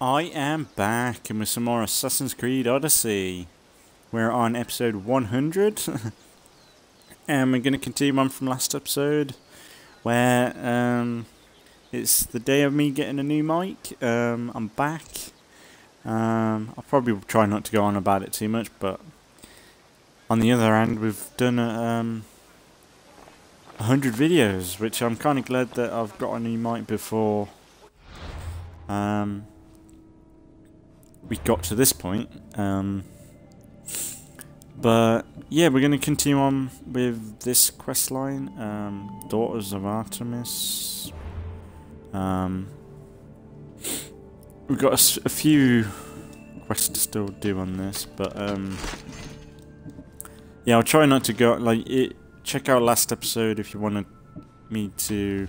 I am back and with some more Assassin's Creed Odyssey. We're on episode 100 and we're going to continue on from last episode where it's the day of me getting a new mic. I'm back. I'll probably try not to go on about it too much, but on the other hand we've done 100 videos, which I'm kind of glad that I've got a new mic before we got to this point. But yeah, we're going to continue on with this quest line, Daughters of Artemis. We've got a few quests to still do on this, but yeah, I'll try not to go like it. Check out last episode if you wanted me to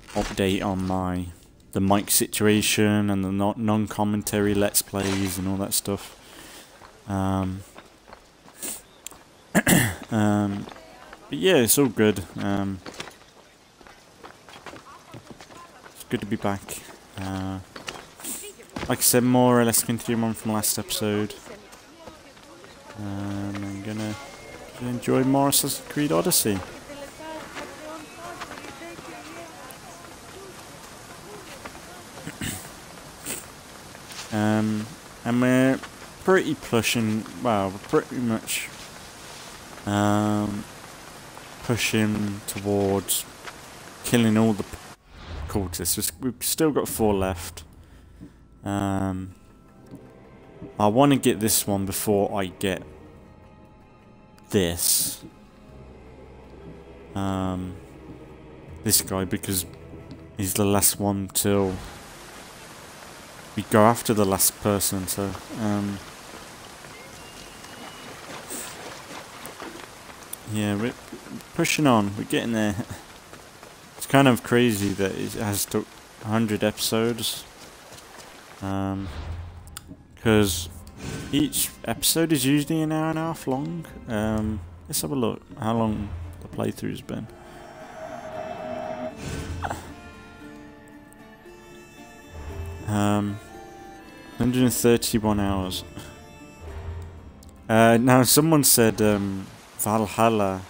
update on the mic situation and the non-commentary let's plays and all that stuff. But yeah, it's all good. It's good to be back. Like I said, more or less continue on from last episode. I'm gonna enjoy more Assassin's Creed Odyssey. And we're pretty pushing, well, we're pretty much pushing towards killing all the cultists. We've still got 4 left. I want to get this one before I get this. This guy, because he's the last one till we go after the last person, so yeah, we're pushing on, we're getting there. It's kind of crazy that it has took 100 episodes, because each episode is usually an hour and a half long. Let's have a look how long the playthrough's been. 131 hours. Now someone said Valhalla,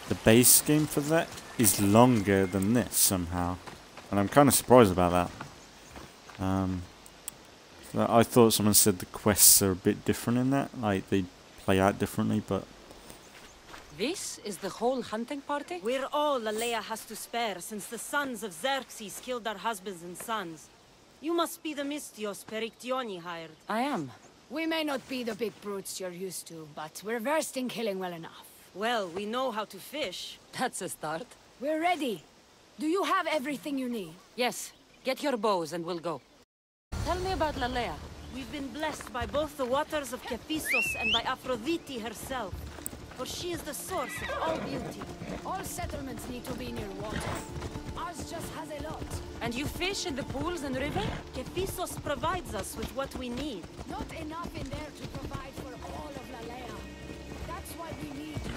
the base game for that, is longer than this somehow, and I'm kind of surprised about that. I thought someone said the quests are a bit different in that, like they play out differently, but this is the whole hunting party? We're all Lalea has to spare since the sons of Xerxes killed our husbands and sons. You must be the Mystios Perictioni hired. I am. We may not be the big brutes you're used to, but we're versed in killing well enough. Well, we know how to fish. That's a start. We're ready. Do you have everything you need? Yes. Get your bows and we'll go. Tell me about Lalea. We've been blessed by both the waters of Kephissos and by Aphrodite herself. For she is the source of all beauty. All settlements need to be near water. Ours just has a lot. And you fish in the pools and river? Kephissos provides us with what we need. Not enough in there to provide for all of Lalea. That's why we need you.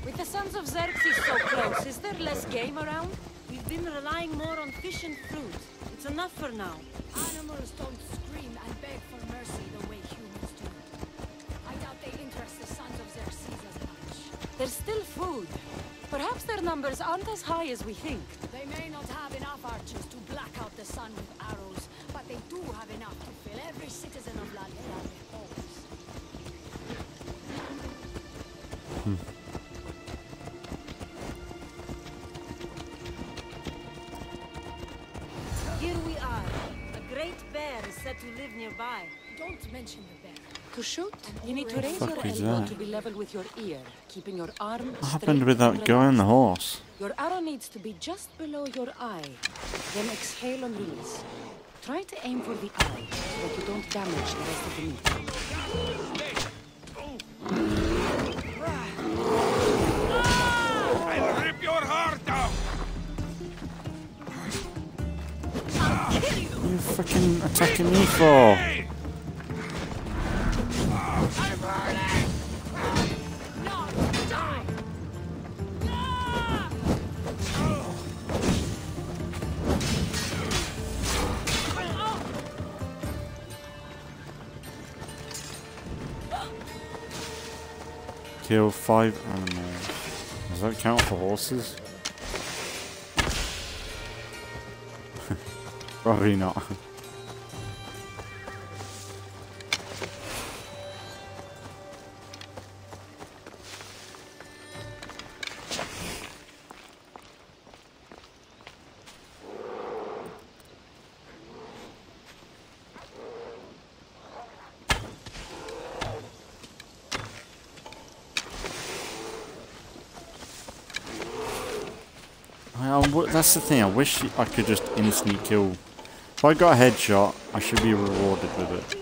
With the sons of Xerxes so close, is there less game around? We've been relying more on fish and fruit. It's enough for now. Animals don't scream and beg for mercy the way humans do. I doubt they interest the sons of Xerxes as much. There's still food. Perhaps their numbers aren't as high as we think. They may not have enough archers to black out the sun with arrows, but they do have enough to fill every citizen of Lalea with holes. Here we are. A great bear is said to live nearby. Don't mention the bear. To shoot, you need to raise your elbow to be level with your ear, keeping your arm what straight happened with and that guy on the horse? Your arrow needs to be just below your eye. Then exhale and release. Try to aim for the eye, so that you don't damage the rest of the meat. I'll rip your heart out! What are you fucking attacking me for? Kill 5 animals. Does that count for horses? Probably not. That's the thing, I wish I could just instantly kill. If I got a headshot, I should be rewarded with it.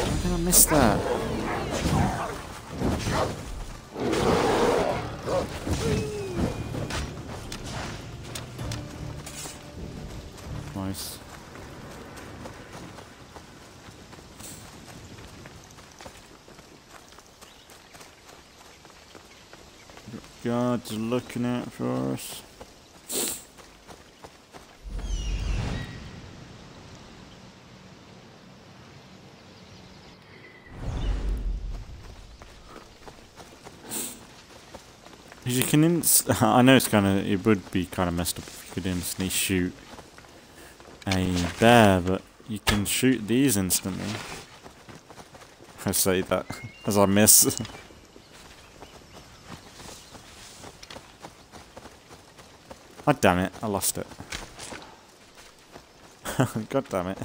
How did I miss that? Nice. God's looking out for us. You can I know it would be kind of messed up if you could instantly shoot a bear, but you can shoot these instantly. I say that as I miss. Oh, damn it, I lost it. God damn it.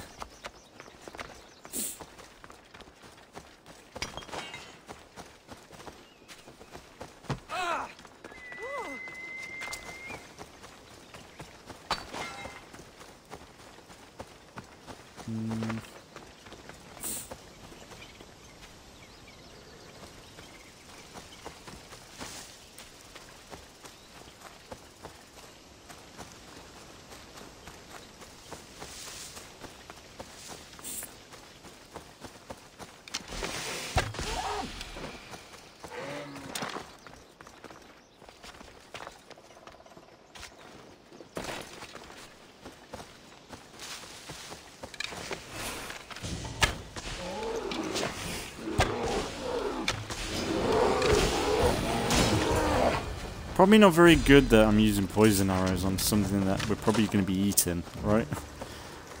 Probably not very good that I'm using poison arrows on something that we're probably going to be eating, right?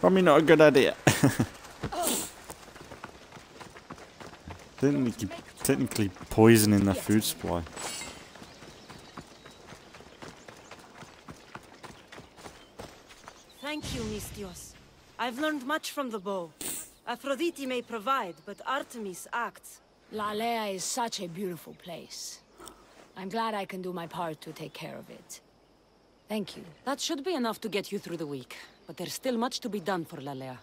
Probably not a good idea. Technically poisoning their food supply. Thank you, Mistios. I've learned much from the bow. Aphrodite may provide, but Artemis acts. Lalea is such a beautiful place. I'm glad I can do my part to take care of it. Thank you. That should be enough to get you through the week. But there's still much to be done for Lalea.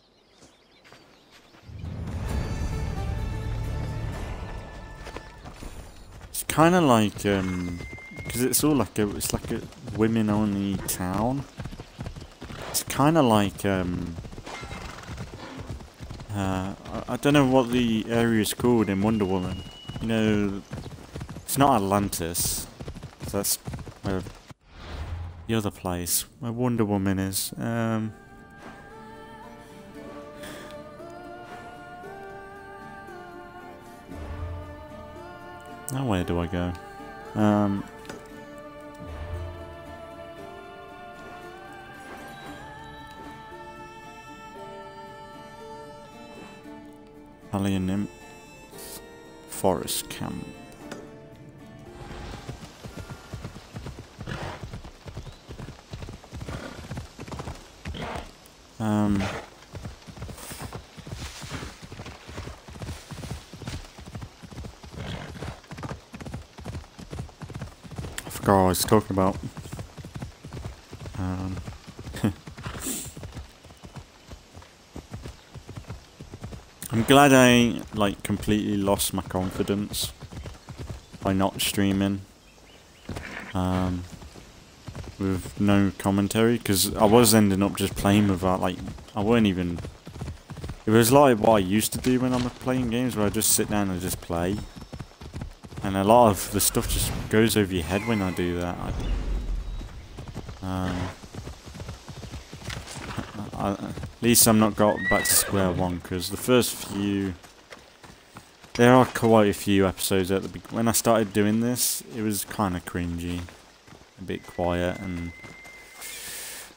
It's kind of like, because it's all like it's like a women-only town. It's kind of like, I don't know what the area is called in Wonder Woman. You know, it's not Atlantis. That's where the other place where Wonder Woman is. Now where do I go? Alien Nymph Forest Camp. I forgot what I was talking about. I'm glad I like completely lost my confidence by not streaming with no commentary, because I was ending up just playing without, like, I weren't even, it was like what I used to do when I'm playing games, where I just sit down and just play, and a lot of the stuff just goes over your head when I do that. At least I'm not got back to square one, because the first few... There are quite a few episodes at the when I started doing this, it was kind of cringy. A bit quiet, and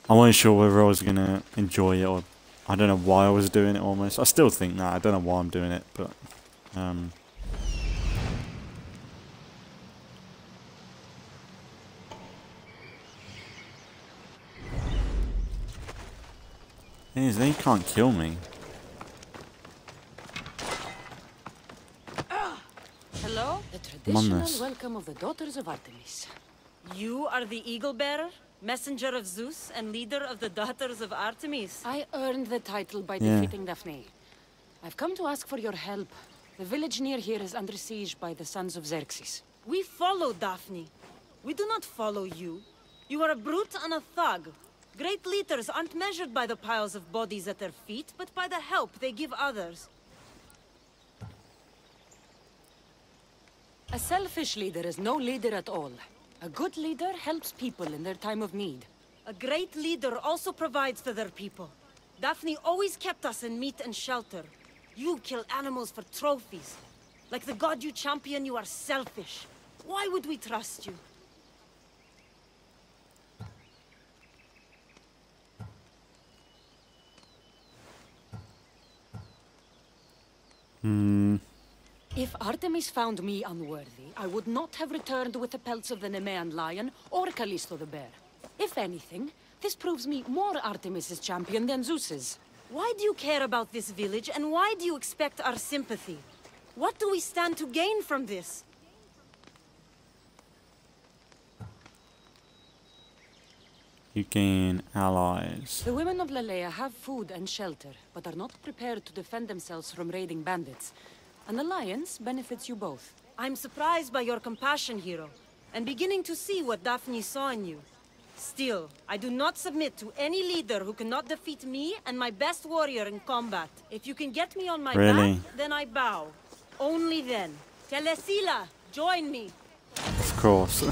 I wasn't sure whether I was going to enjoy it, or I don't know why I was doing it almost. I still think that, I don't know why I'm doing it, but... They can't kill me. Hello? The traditional welcome of the daughters of Artemis. You are the Eagle Bearer, messenger of Zeus, and leader of the daughters of Artemis. I earned the title by defeating Daphne. I've come to ask for your help. The village near here is under siege by the sons of Xerxes. We follow Daphne. We do not follow you. You are a brute and a thug. Great leaders aren't measured by the piles of bodies at their feet, but by the help they give others. A selfish leader is no leader at all. A good leader helps people in their time of need. A great leader also provides for their people. Daphne always kept us in meat and shelter. You kill animals for trophies. Like the god you champion, you are selfish. Why would we trust you? If Artemis found me unworthy, I would not have returned with the pelts of the Nemean lion or Callisto the bear. If anything, this proves me more Artemis's champion than Zeus's. Why do you care about this village, and why do you expect our sympathy? What do we stand to gain from this? You gain allies. The women of Lalea have food and shelter, but are not prepared to defend themselves from raiding bandits. An alliance benefits you both. I'm surprised by your compassion, hero, and beginning to see what Daphne saw in you. Still, I do not submit to any leader who cannot defeat me and my best warrior in combat. If you can get me on my back, then I bow. Only then. Telesila, join me. Of course.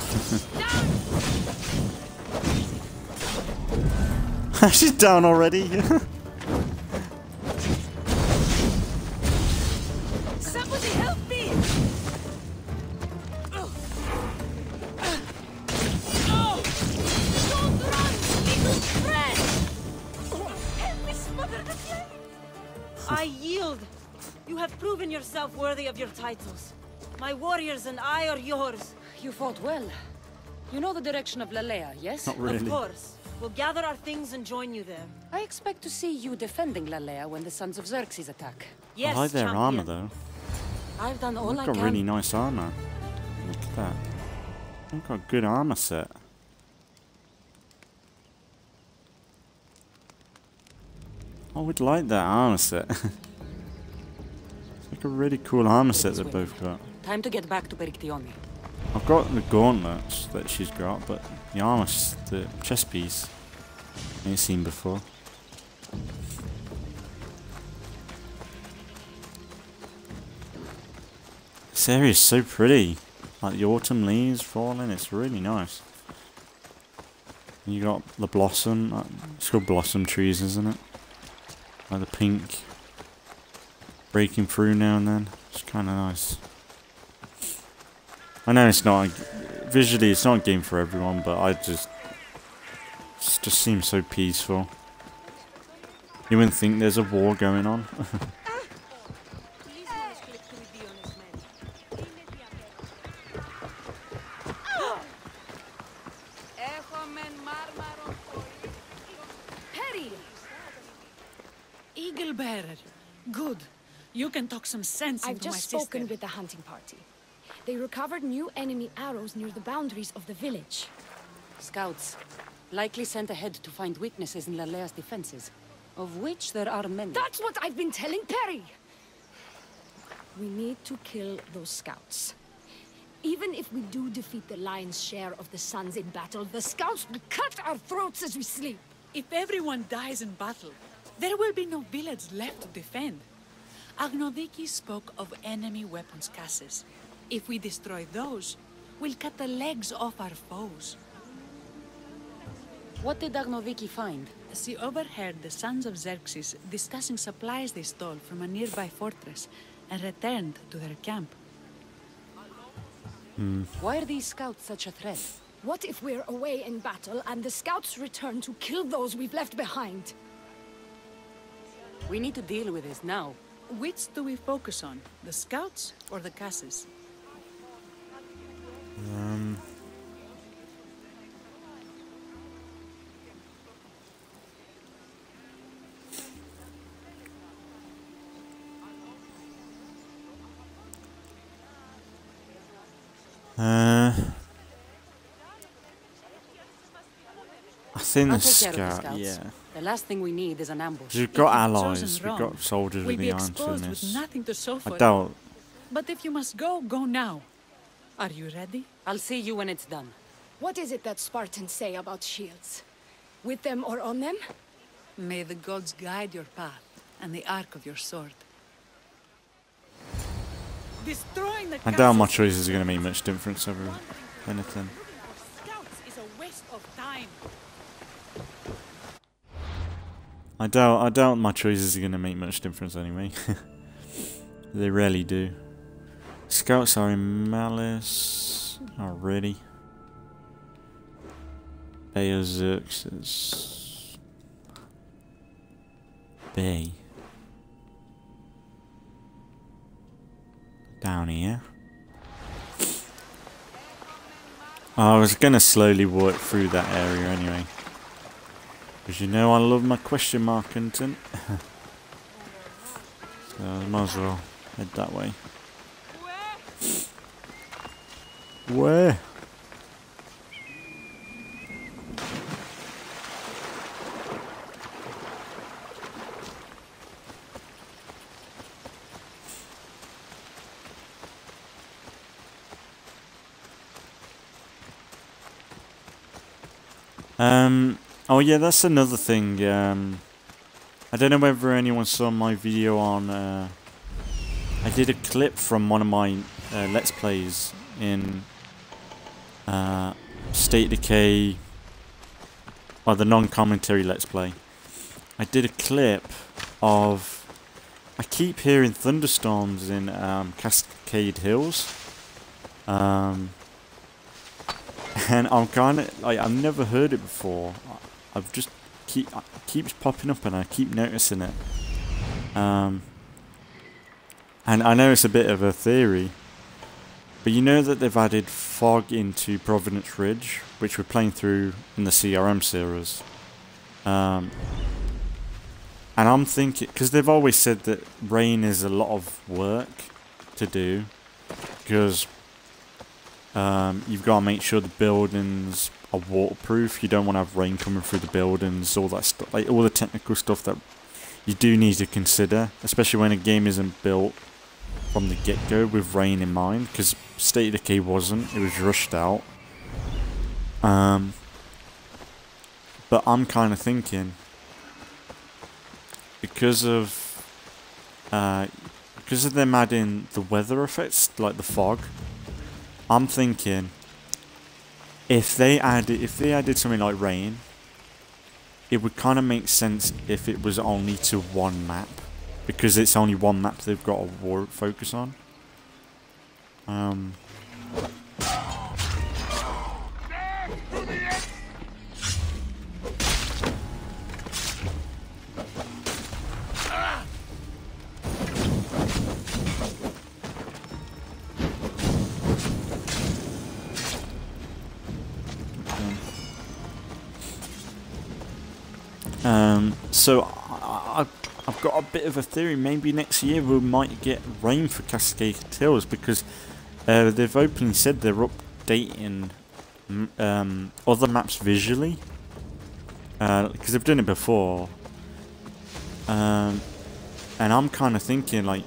She's down already. Somebody help me! Don't run, little friend! Help me smother the flame! I yield. You have proven yourself worthy of your titles. My warriors and I are yours. You fought well. You know the direction of Lalea, yes? Not really. Of course. We'll gather our things and join you there. I expect to see you defending Lalea when the sons of Xerxes attack. Yes, I like their champion. armor though. I've done all I They've can. got really nice armor. Look at that. They've got a good armor set. I would like that armor set. It's like a really cool armor set they've both got. Time to get back to Perictione. I've got the gauntlets that she's got, but the armor, the chest piece, I ain't seen before. This area is so pretty. Like the autumn leaves falling, it's really nice. And you got the blossom, it's called blossom trees, isn't it? Like the pink breaking through now and then. It's kind of nice. I know it's not, visually it's not a game for everyone, but it just seems so peaceful. You wouldn't think there's a war going on. Eagle Bearer, good. You can talk some sense I've into my just sister. spoken with the hunting party. They recovered new enemy arrows near the boundaries of the village. Scouts, likely sent ahead to find weaknesses in Lalea's defenses, of which there are many. That's what I've been telling Perry! We need to kill those scouts. Even if we do defeat the lion's share of the sons in battle, the scouts will cut our throats as we sleep. If everyone dies in battle, there will be no village left to defend. Agnodiki spoke of enemy weapons cases. If we destroy those, we'll cut the legs off our foes. What did Agnoviki find? She overheard the sons of Xerxes discussing supplies they stole from a nearby fortress and returned to their camp. Why are these scouts such a threat? What if we're away in battle and the scouts return to kill those we've left behind? We need to deal with this now. Which do we focus on? The scouts or the Casses? I think I'll the take care of the scout, scouts. yeah. The last thing we need is an ambush. We've got If you've allies, chosen we've got wrong, soldiers we'll with be the answer in exposed with this. nothing to show for I it. doubt. But if you must go, go now. Are you ready? I'll see you when it's done. What is it that Spartans say about shields? With them or on them? May the gods guide your path and the arc of your sword. Destroying the I doubt my Casses choices are going to make much difference over anything. Scouts is a waste of time. I doubt my choices are going to make much difference anyway. They rarely do. Scouts are in Malice already. Xerxes. Bay. Down here. I was going to slowly work through that area anyway. Because you know I love my question mark content. So I might as well head that way. Where? Oh yeah, that's another thing. I don't know whether anyone saw my video on. I did a clip from one of my Let's Plays in State Decay, or the non-commentary Let's Play. I did a clip of. I keep hearing thunderstorms in Cascade Hills. And I'm kind of like, I've never heard it before. I've just it keeps popping up and I keep noticing it. And I know it's a bit of a theory, but you know that they've added fog into Providence Ridge, which we're playing through in the CRM series. And I'm thinking, because they've always said that rain is a lot of work to do, because you've got to make sure the buildings are waterproof. You don't want to have rain coming through the buildings, all that stuff, like all the technical stuff that you do need to consider, especially when a game isn't built from the get-go with rain in mind, because State of Decay wasn't, it was rushed out. But I'm kind of thinking, because of them adding the weather effects, like the fog, I'm thinking if they added something like rain, it would kind of make sense if it was only to one map, because it's only one map they've got to focus on. So I've got a bit of a theory. Maybe next year we might get rain for Cascade Hills, because they've openly said they're updating other maps visually, because they've done it before. And I'm kind of thinking, like,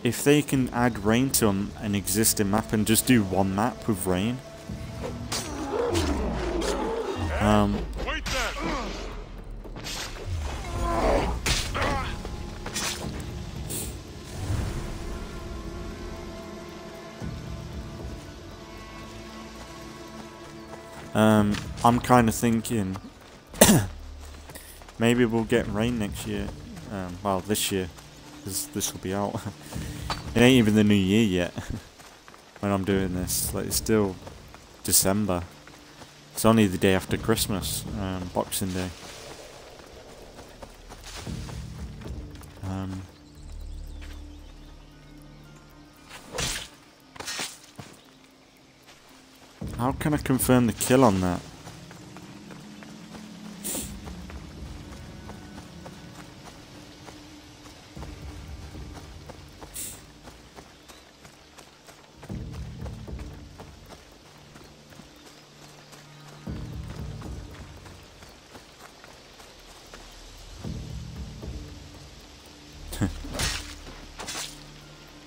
if they can add rain to an existing map and just do one map with rain. Wait there! I'm kind of thinking maybe we'll get rain next year. Well, this year, because this will be out. It ain't even the new year yet when I'm doing this. Like, it's still December. It's only the day after Christmas, Boxing Day. How can I confirm the kill on that?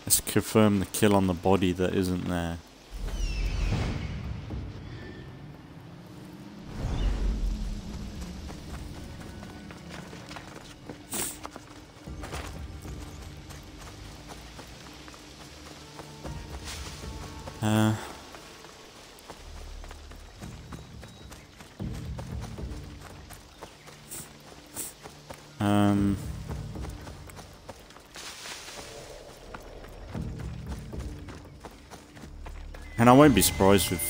Let's confirm the kill on the body that isn't there. And I won't be surprised with...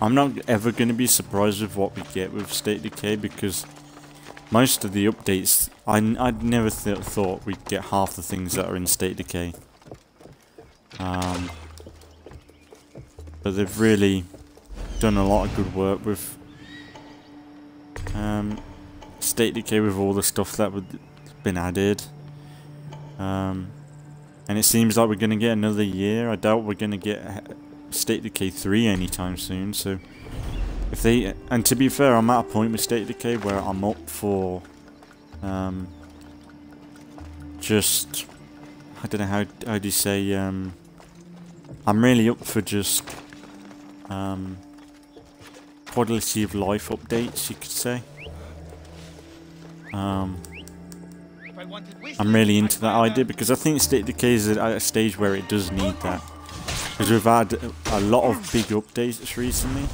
I'm not ever going to be surprised with what we get with State Decay, because most of the updates, I'd never thought we'd get half the things that are in State Decay. But they've really done a lot of good work with State Decay, with all the stuff that would been added. And it seems like we're going to get another year. I doubt we're going to get State Decay 3 anytime soon. So, if they... And to be fair, I'm at a point with State Decay where I'm up for... just... I don't know how do you say... I'm really up for just... quality of life updates, you could say. I'm really into that idea, because I think State Decay is at a stage where it does need that. Because we've had a lot of big updates recently,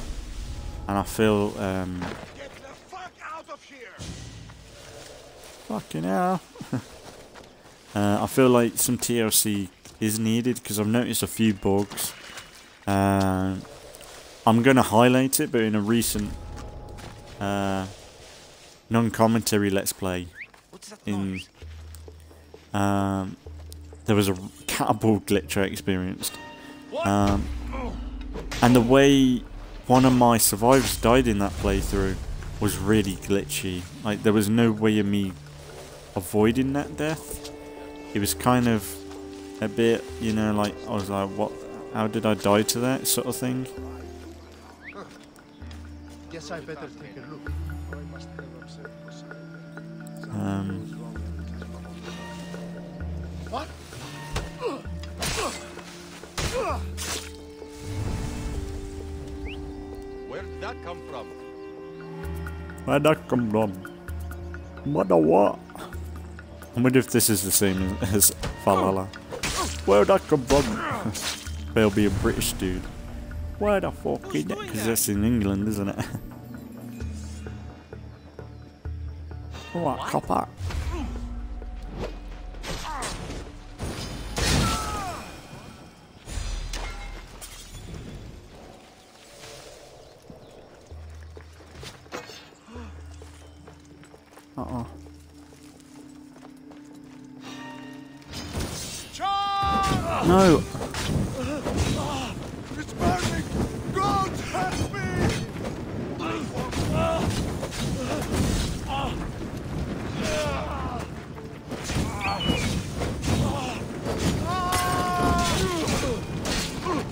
and I feel Get the fuck out of here. fucking hell. I feel like some TLC is needed, because I've noticed a few bugs. I'm going to highlight it, but in a recent non-commentary Let's Play, in there was a catapult glitch I experienced, and the way one of my survivors died in that playthrough was really glitchy. Like, there was no way of me avoiding that death. It was kind of a bit, you know, like, I was like, what, how did I die to that sort of thing? Guess I better take a look. What? Where did that come from? Where'd that come from? What the what? I wonder if this is the same as Valhalla. Where'd that come from? They'll be a British dude. Where the fuck is that? Because that's in England, isn't it? What, copper? No! It's burning! God help me!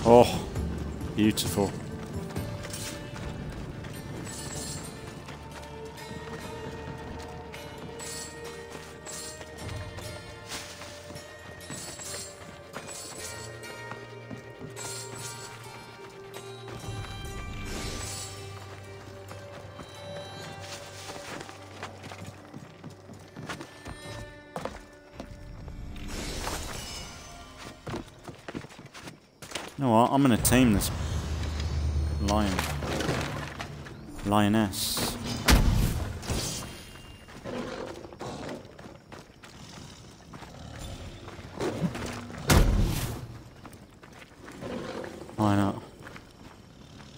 Oh, beautiful. You know what? I'm gonna tame this lioness.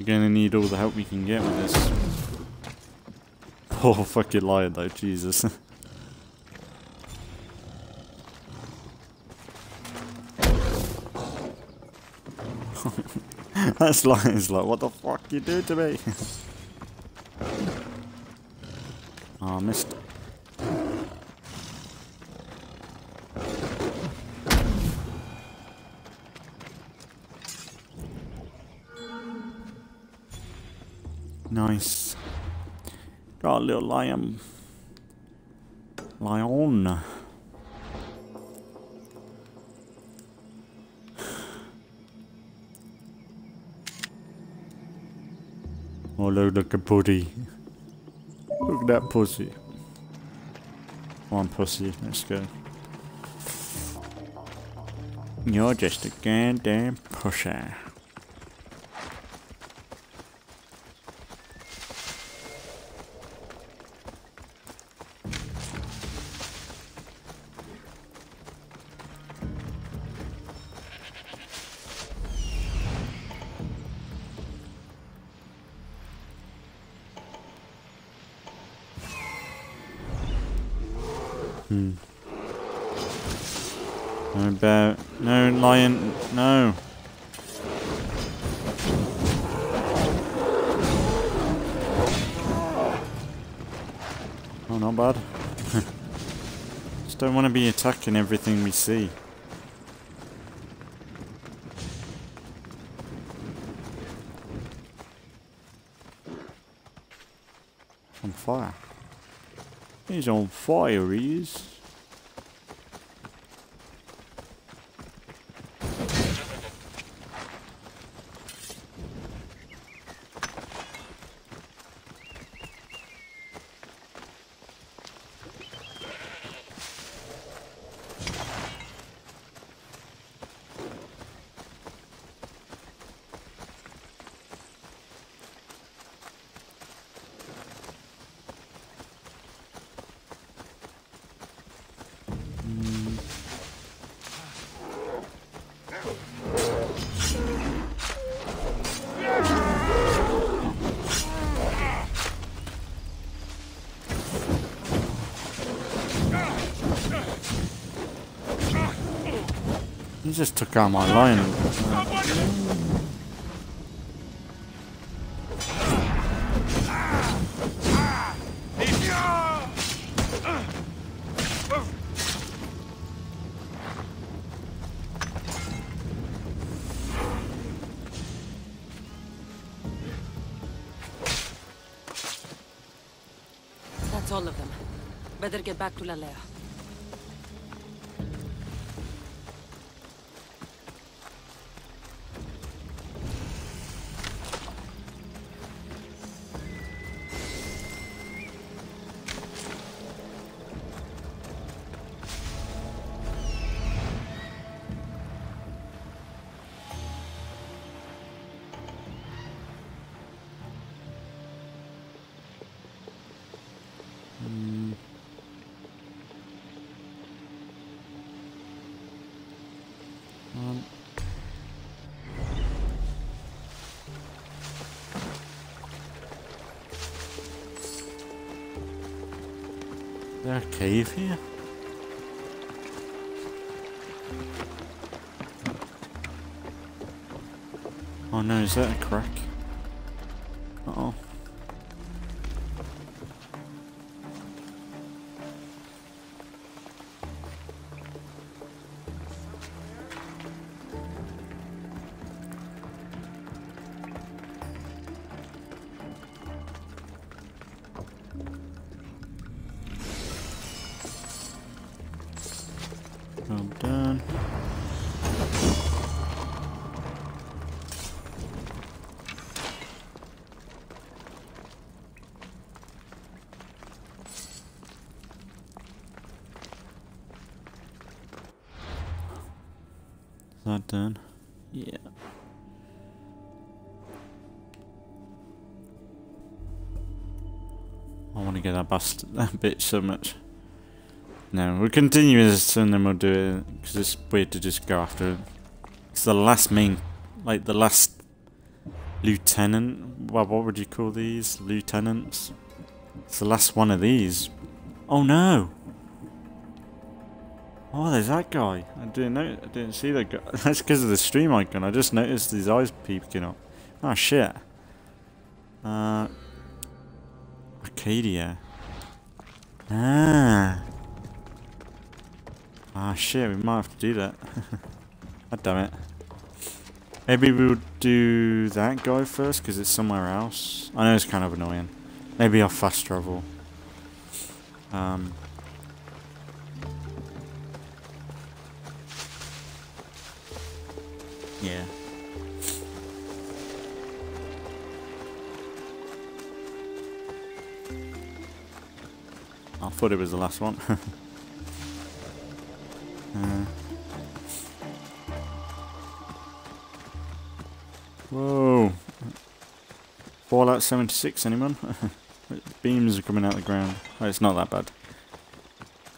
We're gonna need all the help we can get with this. Poor fucking lion though, Jesus. That lion's like, what the fuck you do to me? Oh, I missed. Nice. Got a little lion. Lion. Oh, look at pussy. Look at that pussy. Come on, pussy. Let's go. You're just a goddamn pussy. No bear. No lion. No. Oh, not bad. Just don't want to be attacking everything we see. On fire. He's on fire, he is. He just took out my lion. That's all of them. Better get back to Lalea. Is there a cave here? Oh no, is that a crack? Uh-oh. Well done. Is that done? Yeah. I want to get that bitch so much. No, we'll continue this and then we'll do it, because it's weird to just go after it. It's the last main, like the last lieutenant. Well, what would you call these? Lieutenants? It's the last one of these. Oh no! Oh, there's that guy. I didn't see that guy. That's because of the stream icon. I just noticed his eyes peeking up. Oh shit. Arcadia. Ah shit, we might have to do that. God damn it. Maybe we'll do that guy first because it's somewhere else. I know it's kind of annoying. Maybe I'll fast travel. Yeah. I thought it was the last one. Whoa. Fallout 76, anyone? Beams are coming out of the ground. Oh, it's not that bad.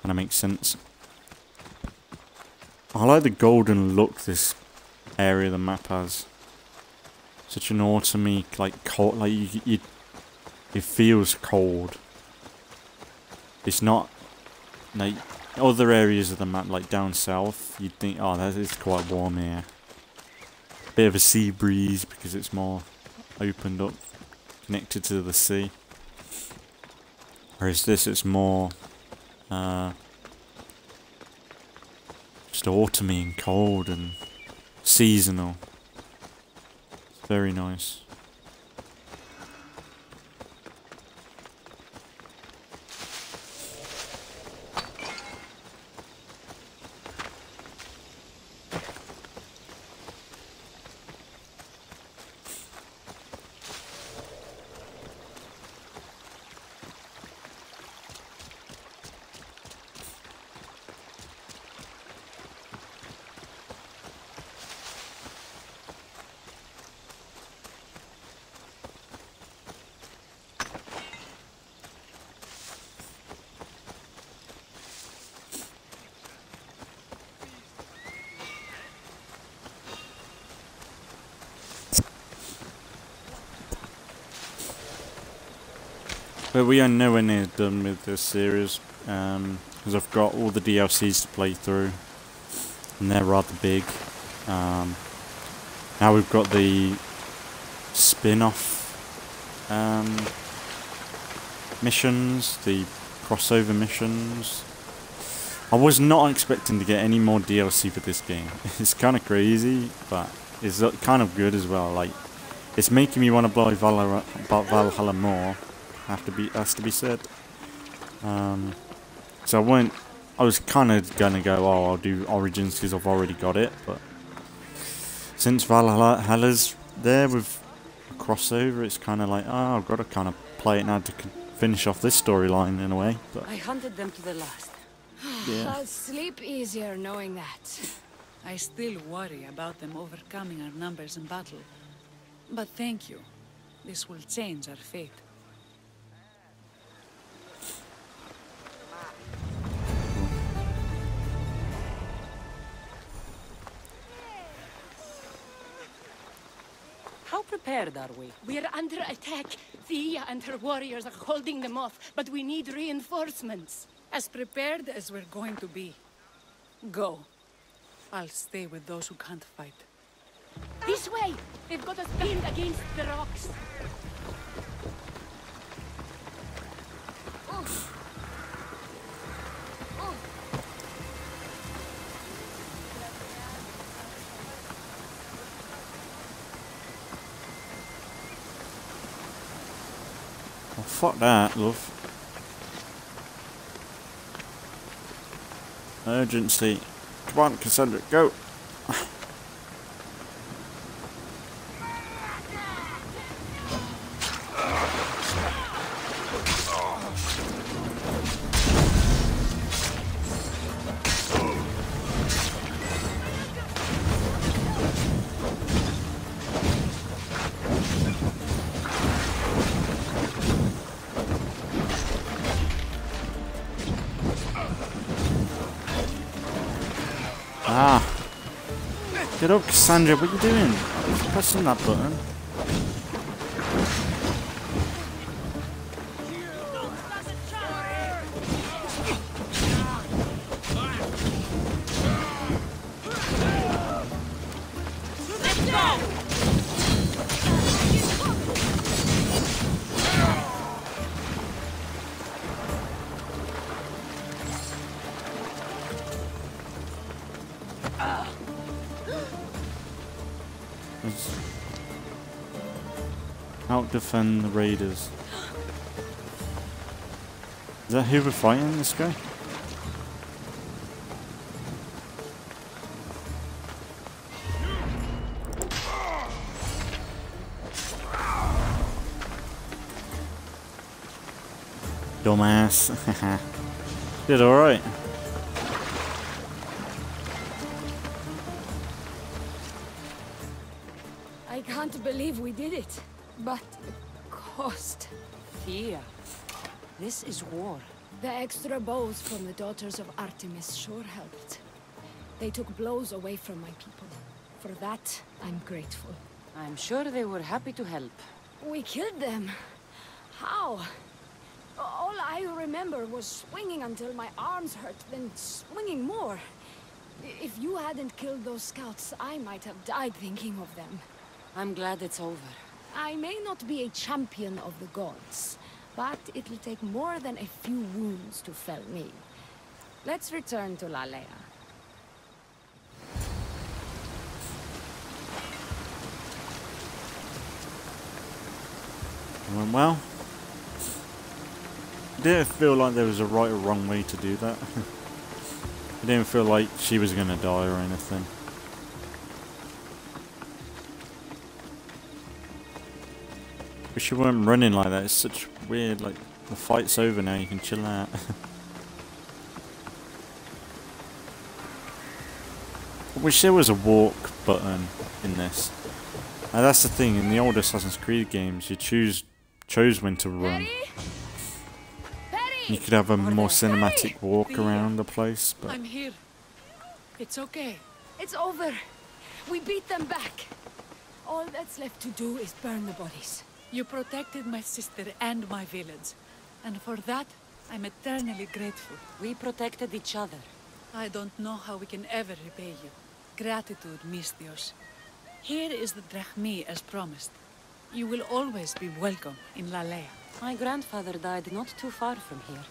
Kinda makes sense. I like the golden look this area of the map has. Such an autumny, like cold, like it feels cold. It's not like other areas of the map, like down south. You'd think, oh, that is quite warm here. Bit of a sea breeze because it's more opened up, connected to the sea. Whereas this, it's more just autumny and cold and seasonal. It's very nice. But we are nowhere near done with this series, because I've got all the DLCs to play through, and they're rather big. Now we've got the spin-off missions, the crossover missions. I was not expecting to get any more DLC for this game. It's kind of crazy, but it's kind of good as well. Like, it's making me want to play Valhalla more. Has to be said. So I was kind of gonna go, oh, I'll do Origins because I've already got it, but since Valhalla's there with a crossover, it's kind of like, oh, I've got to kind of play it now to finish off this storyline in a way. But I hunted them to the last. yeah. I'll sleep easier knowing that. I still worry about them overcoming our numbers in battle. But thank you. This will change our fate. How prepared are we? We're under attack. Thea and her warriors are holding them off, but we need reinforcements. As prepared as we're going to be. Go. I'll stay with those who can't fight. This way! They've got us pinned against the rocks. Oh, fuck that, love. Urgency. Come on, Kassandra, go! Ah! Get up, Kassandra, what are you doing? Pressing that button. Let's out-defend the raiders. Is that who we're fighting, this guy? Dumbass. Did alright. I can't believe we did it. But the cost. Thea, this is war. The extra bows from the daughters of Artemis sure helped. They took blows away from my people. For that, I'm grateful. I'm sure they were happy to help. We killed them. How? All I remember was swinging until my arms hurt, then swinging more. If you hadn't killed those scouts, I might have died thinking of them. I'm glad it's over. I may not be a champion of the gods, but it'll take more than a few wounds to fell me. Let's return to Lalea. Went well. I didn't feel like there was a right or wrong way to do that. I didn't feel like she was gonna die or anything. Wish you weren't running like that. It's such weird. Like the fight's over now. You can chill out. I wish there was a walk button in this. Now that's the thing. In the old Assassin's Creed games, you chose when to run. You could have a more cinematic walk around the place, but I'm here. It's okay. It's over. We beat them back. All that's left to do is burn the bodies. You protected my sister and my village, and for that, I'm eternally grateful. We protected each other. I don't know how we can ever repay you. Gratitude, Misthios. Here is the drachmi as promised. You will always be welcome in Lalea. My grandfather died not too far from here.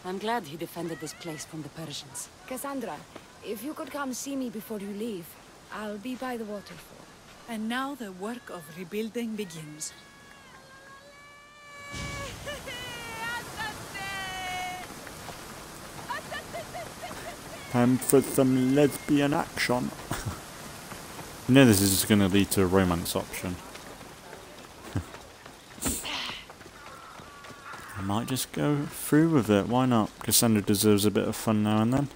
I'm glad he defended this place from the Persians. Kassandra, if you could come see me before you leave, I'll be by the waterfall. And now the work of rebuilding begins. time for some lesbian action. You know this is just going to lead to a romance option. I might just go through with it, why not? Kassandra deserves a bit of fun now and then.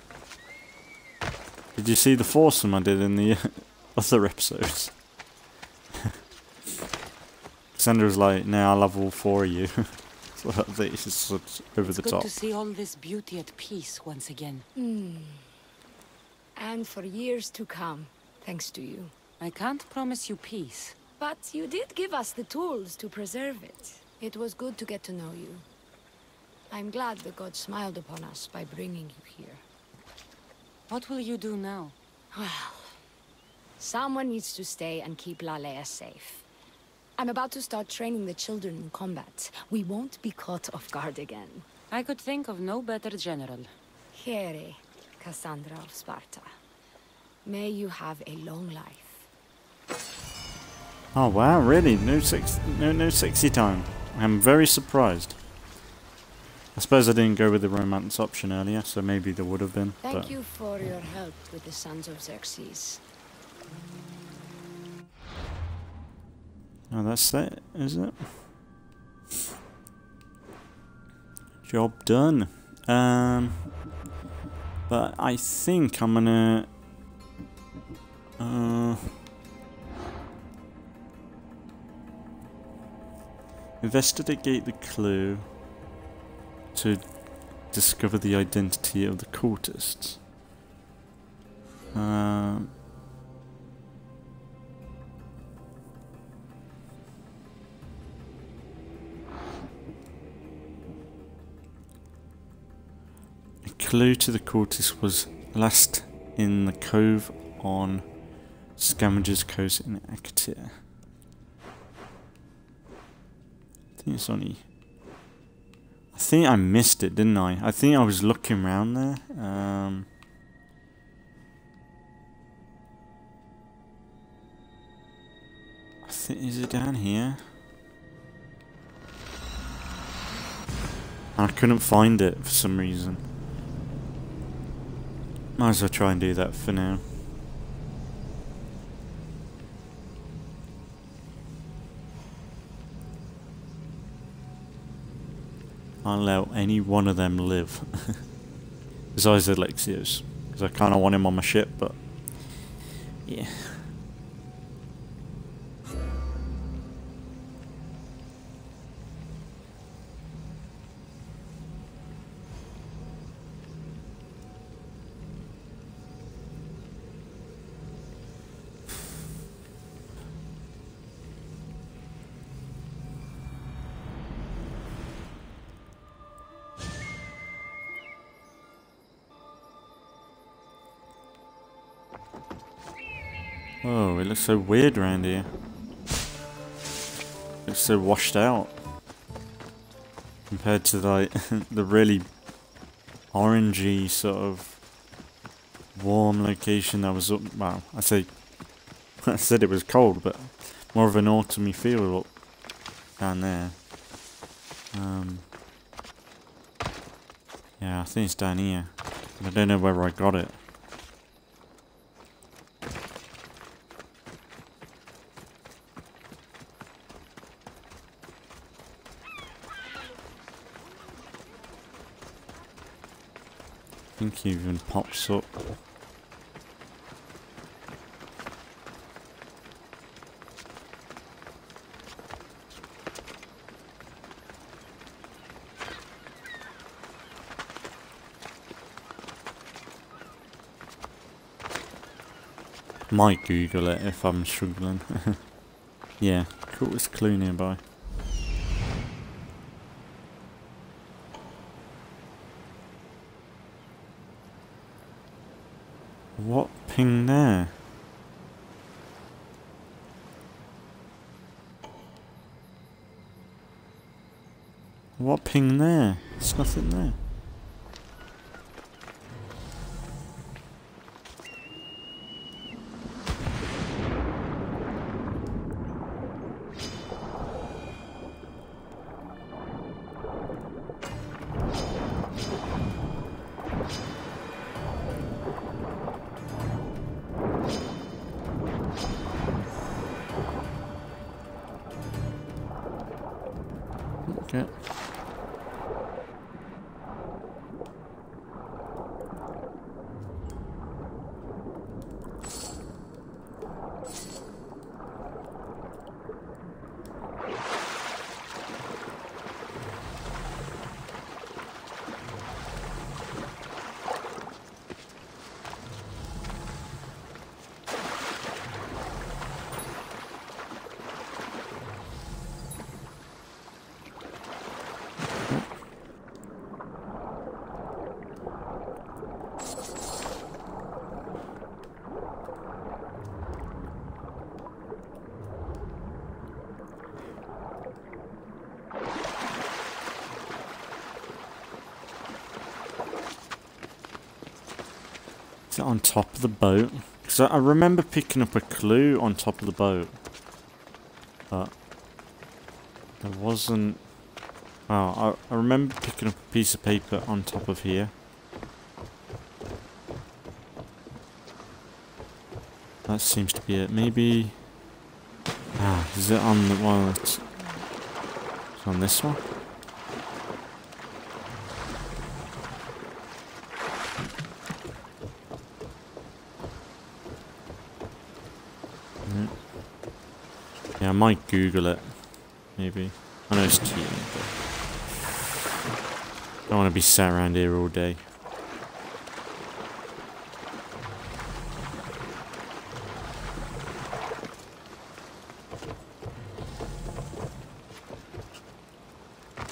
Did you see the foursome I did in the other episodes? Kassandra was like, "No, I love all four of you." So I think it's just over the top. It's good to see all this beauty at peace once again. And for years to come, thanks to you. I can't promise you peace. But you did give us the tools to preserve it. It was good to get to know you. I'm glad the gods smiled upon us by bringing you here. What will you do now? Well, someone needs to stay and keep Lalea safe. I'm about to start training the children in combat. We won't be caught off guard again. I could think of no better general. Here, Kassandra of Sparta. May you have a long life. Oh wow, really? No sexy time. I'm very surprised. I suppose I didn't go with the romance option earlier, so maybe there would have been. Thank you for your help with the Sons of Xerxes. Oh, that's it, is it? Job done. But I think I'm gonna investigate the clue to discover the identity of the cultists. A clue to the cultists was last in the cove on Scavenger's Coast in Akatir. I think I missed it, didn't I? I think I was looking around there. Is it down here? I couldn't find it for some reason. Might as well try and do that for now. I'll let any one of them live. Besides Alexios. Because I kind of want him on my ship, but... yeah. Oh, it looks so weird around here. Looks so washed out. Compared to like the really orangey sort of warm location that was up. Well, I said it was cold, but more of an autumny feel up down there. Yeah, I think it's down here. I don't know where I got it. I think he even pops up. Might Google it if I'm struggling. Yeah, coolest clue nearby. What ping there? What ping there? There's nothing there. Okay. Is it on top of the boat? Because I remember picking up a clue on top of the boat. But there wasn't... Oh, I remember picking up a piece of paper on top of here. That seems to be it. Maybe... Ah, is it on the one that's... It's on this one? Yeah, I might Google it. Maybe. I know it's cheating, but... I don't want to be sat around here all day.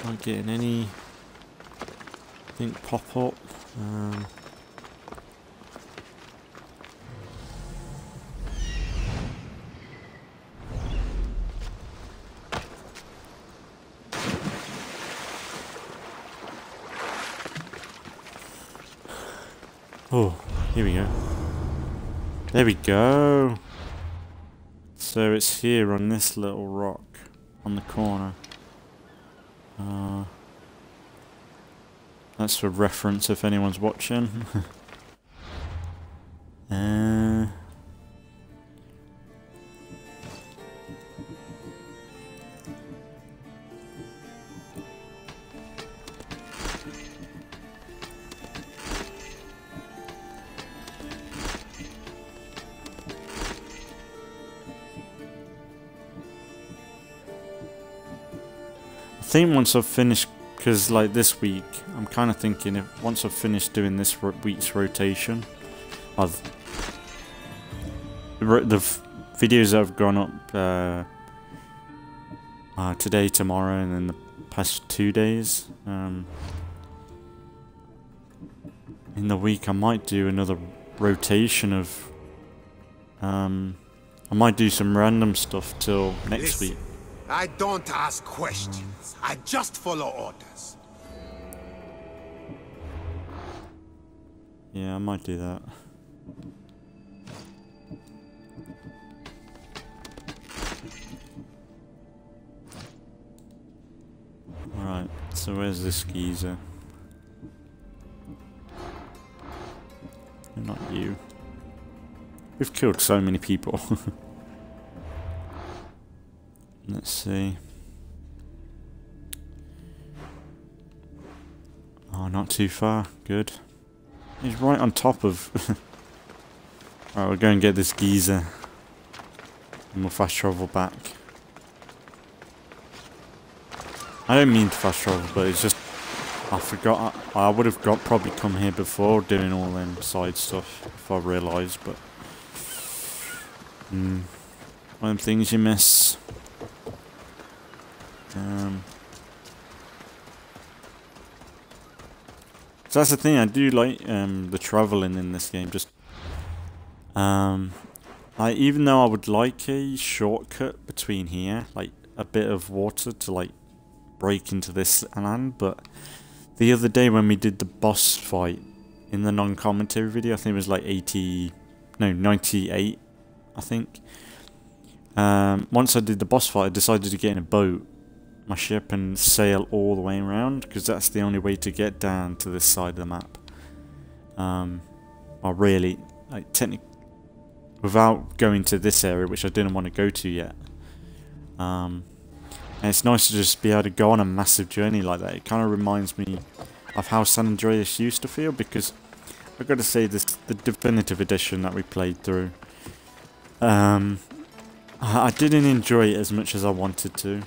Not getting any... Think pop up. Oh, here we go. There we go. So it's here on this little rock on the corner. That's for reference if anyone's watching. I think once I've finished, because like this week, I'm kind of thinking if once I've finished doing this week's rotation, the videos that have gone up today, tomorrow, and then the past 2 days, in the week I might do another rotation of, I might do some random stuff till next week. I don't ask questions. I just follow orders. Yeah, I might do that. Alright, so where's this geezer? Not you. We've killed so many people. Let's see. Oh, not too far. Good. He's right on top of... Alright, we'll go and get this geezer. And we'll fast travel back. I don't mean to fast travel, but it's just... I forgot... I would have probably come here before doing all them side stuff, if I realised, but... one of them things you miss. So that's the thing, I do like the travelling in this game. Just even though I would like a shortcut between here, like a bit of water to like break into this land, but the other day when we did the boss fight in the non-commentary video, I think it was like 98, I think. Once I did the boss fight, I decided to get in a boat, my ship, and sail all the way around, because that's the only way to get down to this side of the map. I really, like, technically, without going to this area, which I didn't want to go to yet. And it's nice to just be able to go on a massive journey like that. It kind of reminds me of how San Andreas used to feel, because I've got to say, the definitive edition that we played through, I didn't enjoy it as much as I wanted to.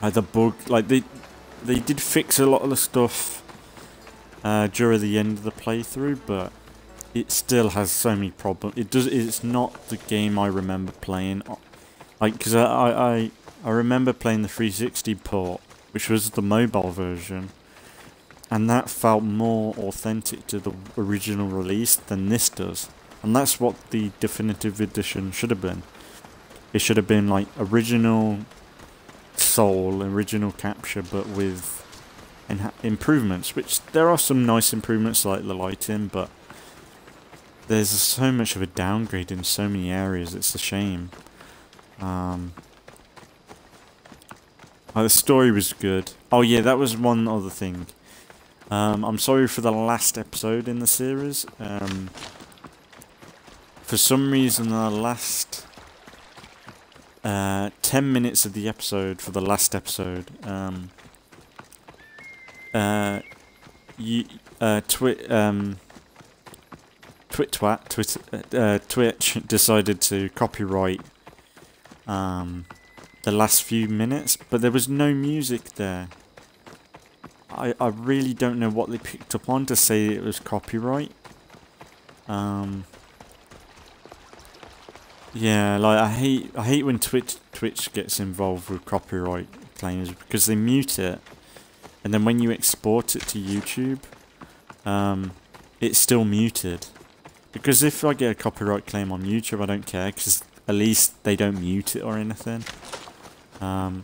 The bug, like they did fix a lot of the stuff during the end of the playthrough, but it still has so many problems. It's not the game I remember playing. Like, because I remember playing the 360 port, which was the mobile version, and that felt more authentic to the original release than this does. And that's what the definitive edition should have been. It should have been like original soul, original capture, but with improvements, which there are some nice improvements like the lighting, but there's so much of a downgrade in so many areas, it's a shame. The story was good. Oh yeah, that was one other thing. I'm sorry for the last episode in the series. For some reason, the last 10 minutes of the episode, for the last episode, Twitch decided to copyright the last few minutes, but there was no music there. I really don't know what they picked up on to say it was copyright. Yeah, like I hate when Twitch gets involved with copyright claims, because they mute it, and then when you export it to YouTube, it's still muted. Because if I get a copyright claim on YouTube, I don't care, because at least they don't mute it or anything. But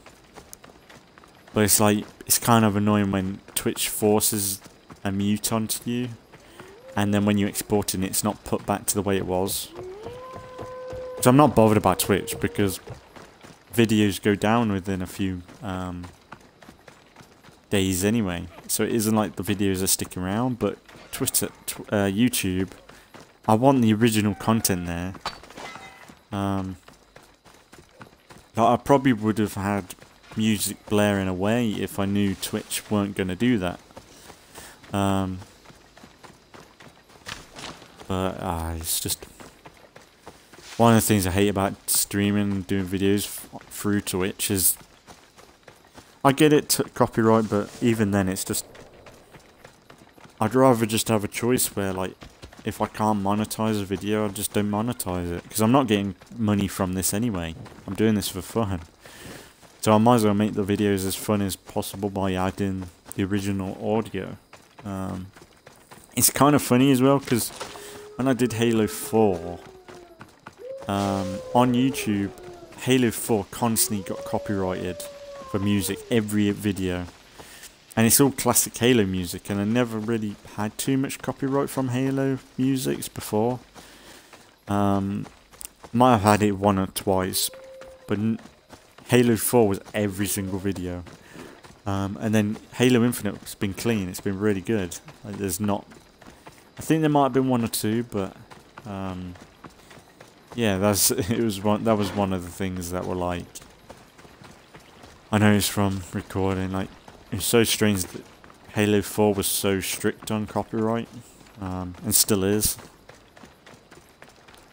it's like, it's kind of annoying when Twitch forces a mute onto you, and then when you export it, it's not put back to the way it was. Because I'm not bothered about Twitch, because videos go down within a few days anyway. So it isn't like the videos are sticking around, but YouTube, I want the original content there. I probably would have had music blaring away if I knew Twitch weren't going to do that. But it's just one of the things I hate about streaming and doing videos through Twitch is I get it, copyright, but even then it's just I'd rather just have a choice where, like, if I can't monetize a video, I just don't monetize it, because I'm not getting money from this anyway. I'm doing this for fun. So I might as well make the videos as fun as possible by adding the original audio. It's kind of funny as well, because when I did Halo 4, on YouTube, Halo 4 constantly got copyrighted for music, every video. And it's all classic Halo music, and I never really had too much copyright from Halo music before. Might have had it one or twice, but Halo 4 was every single video. And then Halo Infinite has been clean, it's been really good. Like, there's not... I think there might have been one or two, but... yeah, that was one of the things that were like... I noticed from recording, like... It's so strange that Halo 4 was so strict on copyright, and still is.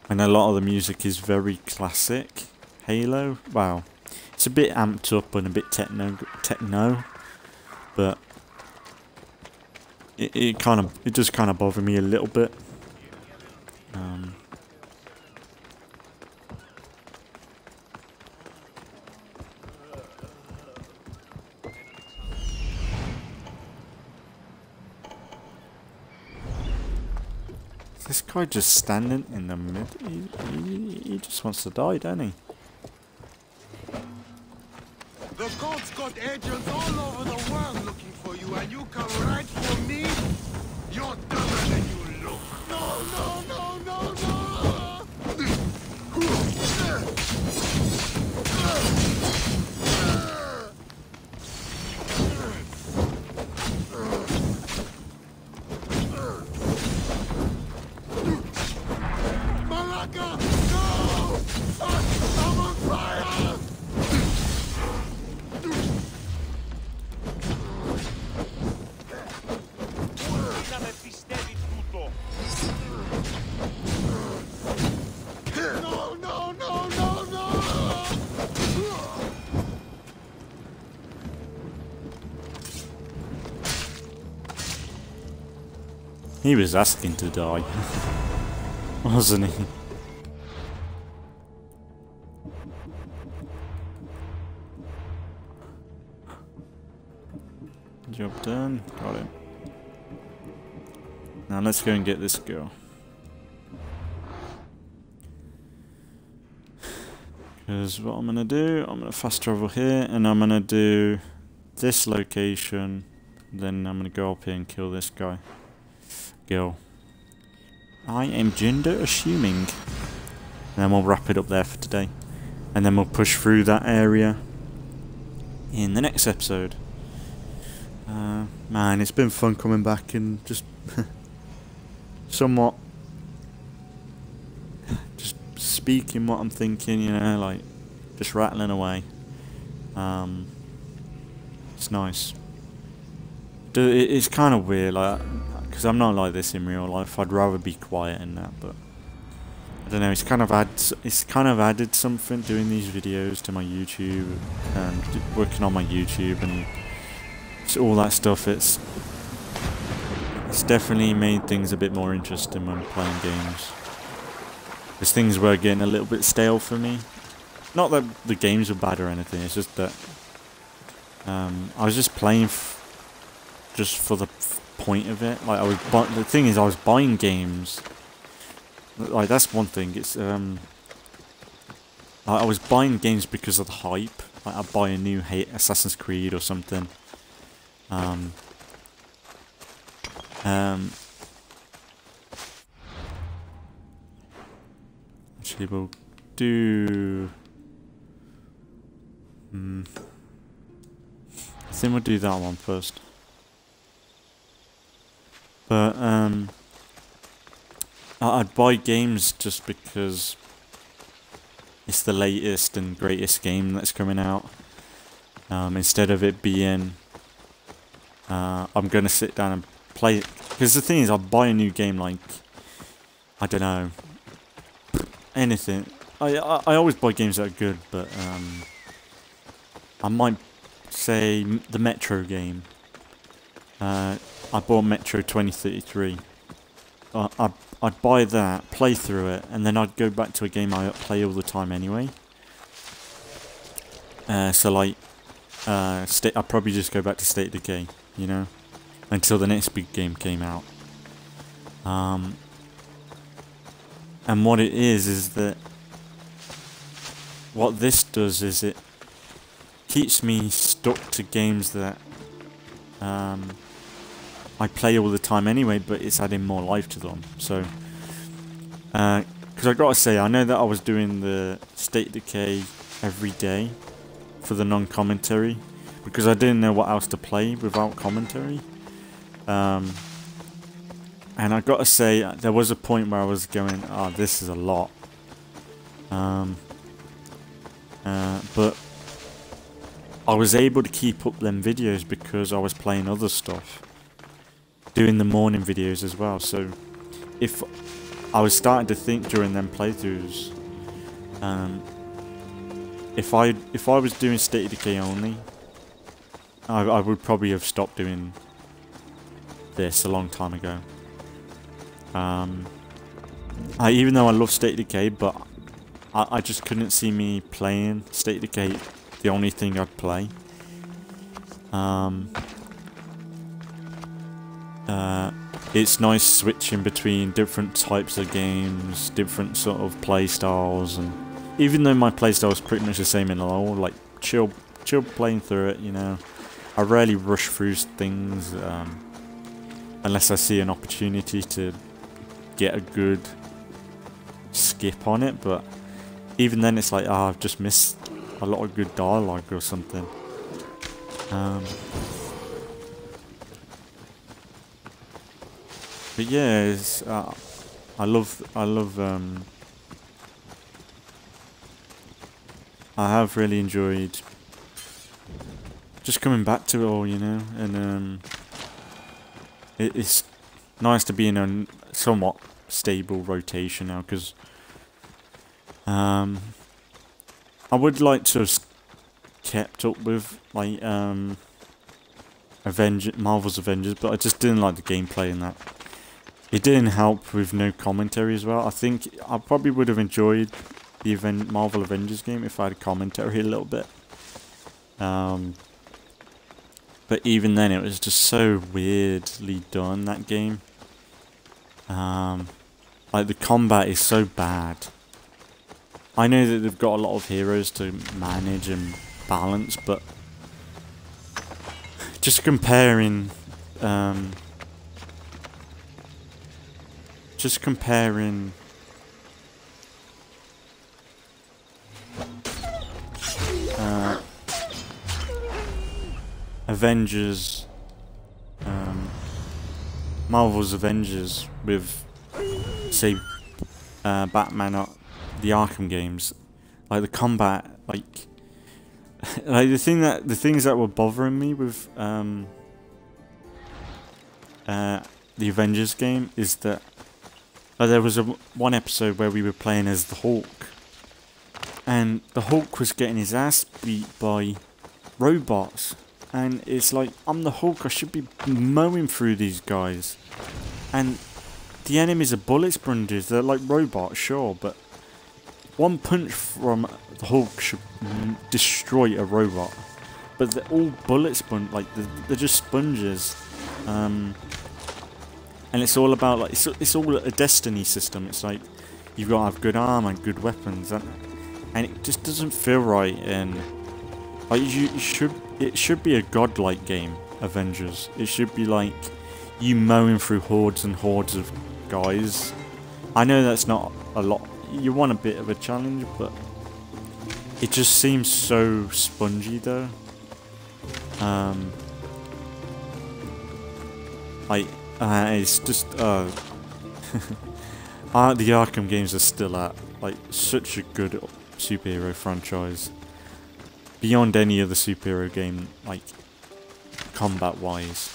And a lot of the music is very classic Halo. Wow, it's a bit amped up and a bit techno, but it does kind of bother me a little bit. This guy just standing in the mid. He just wants to die, don't he? The gods got agents all over the world looking for you, and you come right for me? You're dumber than you look. No, no, no, no, no! He was asking to die, wasn't he? Job done. Got it. Now let's go and get this girl. Because what I'm going to do, I'm going to fast travel here, and I'm going to do this location, then I'm going to go up here and kill this guy. Girl. I am gender assuming. And then we'll wrap it up there for today. And then we'll push through that area in the next episode. Man, it's been fun coming back and just somewhat just speaking what I'm thinking, you know, like just rattling away. It's nice. It's kind of weird, like, because I'm not like this in real life. I'd rather be quiet in that, but I don't know. It's kind of added something doing these videos to my YouTube and working on my YouTube and all that stuff. It's definitely made things a bit more interesting when playing games. Because things were getting a little bit stale for me. Not that the games were bad or anything. It's just that I was just playing just for the point of it. Like the thing is, I was buying games. Like that's one thing. It's I was buying games because of the hype. Like I'd buy a new Assassin's Creed or something. Actually, we'll do... I think we'll do that one first. But, I'd buy games just because it's the latest and greatest game that's coming out. Instead of it being, I'm gonna sit down and play it. Because the thing is, I'll buy a new game like, I don't know, anything. I always buy games that are good, but I might say the Metro game. I bought Metro 2033. I'd buy that, play through it, and then I'd go back to a game I play all the time anyway. So like, I'd probably just go back to State of Decay, you know, until the next big game came out. And what it is that what this does is it keeps me stuck to games that I play all the time anyway, but it's adding more life to them. So, because I gotta say, I know that I was doing the State of Decay every day for the non-commentary, because I didn't know what else to play without commentary. And I gotta say, there was a point where I was going, oh, this is a lot. But I was able to keep up them videos because I was playing other stuff, doing the morning videos as well. So if I was starting to think during them playthroughs, if I was doing State of Decay only, I would probably have stopped doing this a long time ago. Even though I love State of Decay, but I just couldn't see me playing State of Decay the only thing I'd play. It's nice switching between different types of games, different sort of play styles, and even though my play style is pretty much the same in all, like chill playing through it, you know. I rarely rush through things unless I see an opportunity to get a good skip on it, but even then it's like, oh, I've just missed a lot of good dialogue or something. But yeah, it's, I have really enjoyed just coming back to it all, you know, and it's nice to be in a somewhat stable rotation now, because I would like to have kept up with like Marvel's Avengers, but I just didn't like the gameplay in that. It didn't help with no commentary as well. I think I probably would have enjoyed the Marvel Avengers game if I had commentary a little bit. But even then, it was just so weirdly done, that game. Like, the combat is so bad. I know that they've got a lot of heroes to manage and balance, but just comparing Avengers, Marvel's Avengers with, say, Batman or the Arkham games, like the combat, like the things that were bothering me with the Avengers game is that there was one episode where we were playing as the Hulk, and the Hulk was getting his ass beat by robots, and it's like, I'm the Hulk, I should be mowing through these guys, and the enemies are bullet sponges. They're like robots, sure, but one punch from the Hulk should destroy a robot, but they're all bullet sponge, like they're just sponges. And it's all about, like, it's all a destiny system. It's like you've got to have good armor and good weapons, and it just doesn't feel right. And like it should be a godlike game, Avengers. It should be like you mowing through hordes and hordes of guys. I know that's not a lot you want a bit of a challenge, but it just seems so spongy though. It's just the Arkham games are still at like such a good superhero franchise, beyond any other superhero game, like combat wise.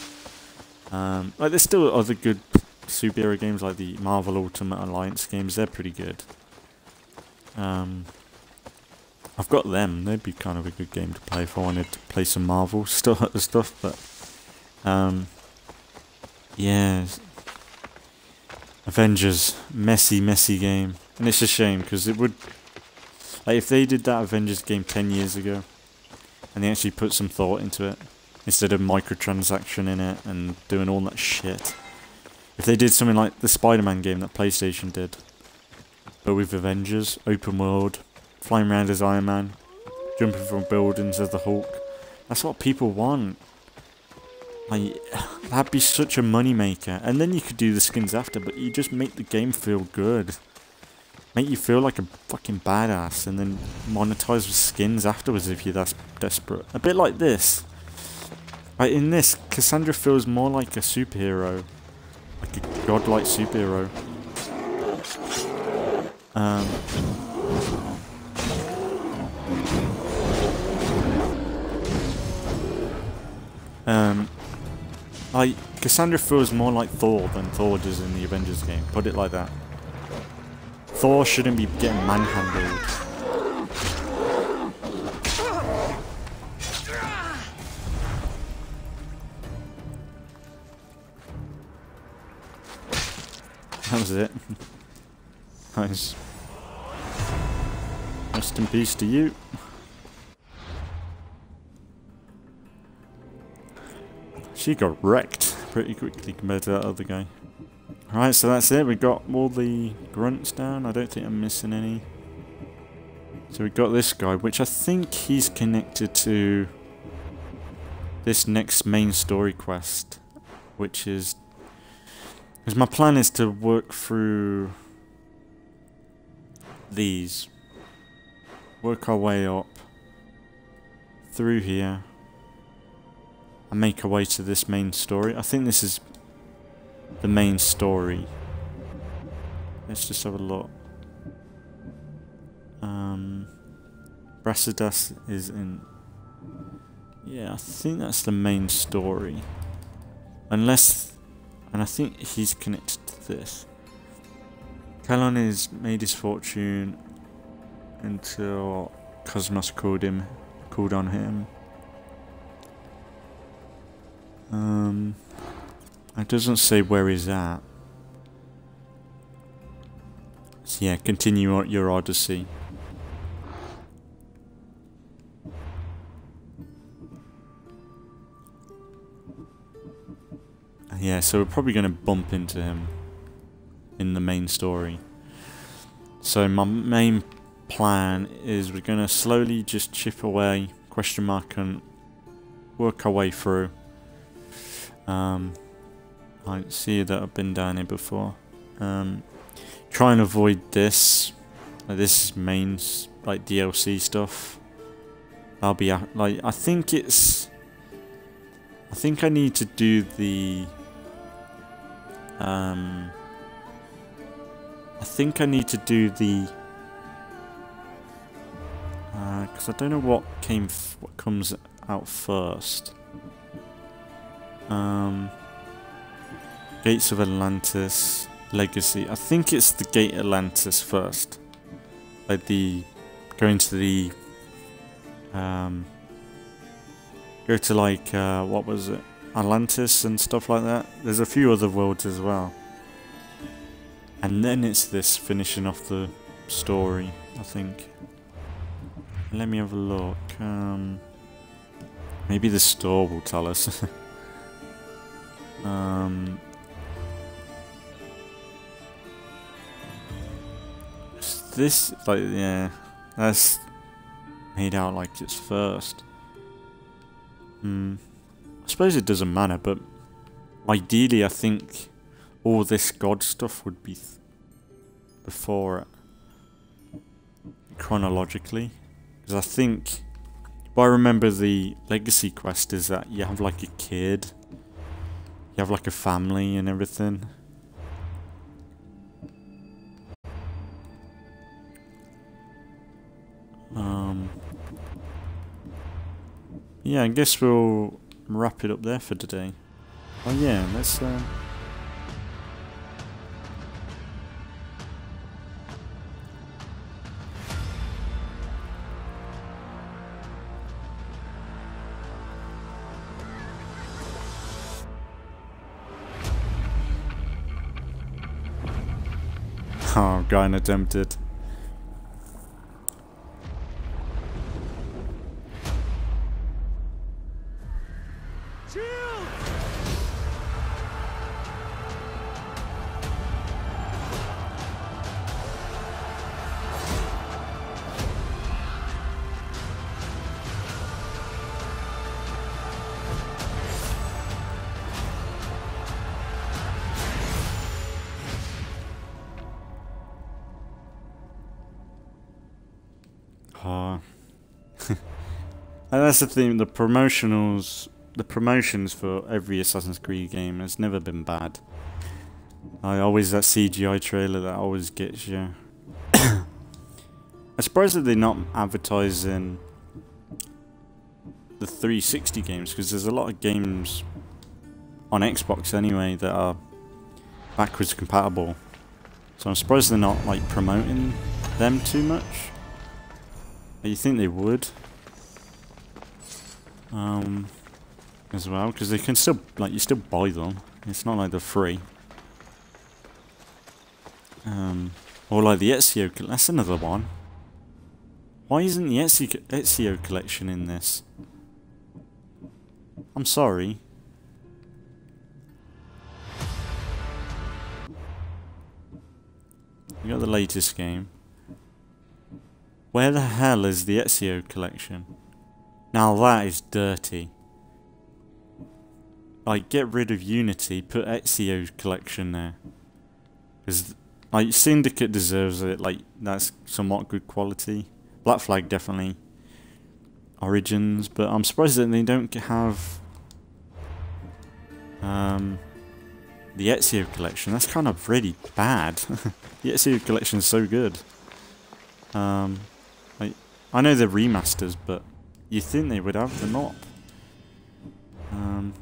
Like there's still other good superhero games like the Marvel Ultimate Alliance games. They're pretty good. I've got them. They'd be kind of a good game to play if I wanted to play some Marvel stuff, but yeah, Avengers, messy game, and it's a shame because it would, like, if they did that Avengers game 10 years ago, and they actually put some thought into it instead of microtransaction in it and doing all that shit. If they did something like the Spider-Man game that PlayStation did, but with Avengers, open world, flying around as Iron Man, jumping from buildings as the Hulk, that's what people want. Like, that'd be such a money maker. And then you could do the skins after, but you just make the game feel good. Make you feel like a fucking badass, and then monetize with skins afterwards if you're that desperate. A bit like this. Like in this, Kassandra feels more like a superhero. Like a godlike superhero. Like, Kassandra feels more like Thor than Thor does in the Avengers game. Put it like that. Thor shouldn't be getting manhandled. That was it. Nice. Rest in peace to you. She got wrecked pretty quickly compared to that other guy. Alright, so that's it. We got all the grunts down. I don't think I'm missing any. So we got this guy, which I think he's connected to this next main story quest, which is... because my plan is to work through these. Work our way up through here. And make our way to this main story. I think this is the main story. Let's just have a look. Brasidas is in... yeah, I think that's the main story. Unless... and I think he's connected to this. Kalon has made his fortune until Cosmos called on him. It doesn't say where he's at. So yeah, continue your Odyssey. Yeah, so we're probably going to bump into him in the main story. So my main plan is we're going to slowly just chip away, question mark, and work our way through. I see that I've been down here before. Try and avoid this. This is main, like, DLC stuff. I'll be like, I think I need to do the because I don't know what comes out first. Gates of Atlantis, Legacy. I think it's the Gate Atlantis first. Like going to the go to like what was it? Atlantis and stuff like that. There's a few other worlds as well. And then it's this finishing off the story, I think. Let me have a look. Maybe the store will tell us. This, like, yeah, that's made out like it's first. I suppose it doesn't matter, but ideally I think all this god stuff would be before it. chronologically, because I think, what I remember the legacy quest is that you have like a kid, you have like a family and everything. Yeah, I guess we'll wrap it up there for today. Oh yeah, let's oh, kinda tempted. And that's the thing, the promotions for every Assassin's Creed game has never been bad. Always that CGI trailer that always gets you. I'm surprised that they're not advertising the 360 games, because there's a lot of games on Xbox anyway that are backwards compatible. So I'm surprised they're not like promoting them too much. You think they would? As well, because they can still, like, you still buy them. It's not like they're free. Or like the Ezio, that's another one. Why isn't the Ezio collection in this? I'm sorry. You got the latest game. Where the hell is the Ezio collection? Now that is dirty. Like, get rid of Unity, put Ezio collection there. Because, like, Syndicate deserves it, like, that's somewhat good quality. Black Flag definitely. Origins, but I'm surprised that they don't have the Ezio collection. That's kind of really bad. The Ezio collection is so good. Like, I know they're remasters, but you think they would have, they're not.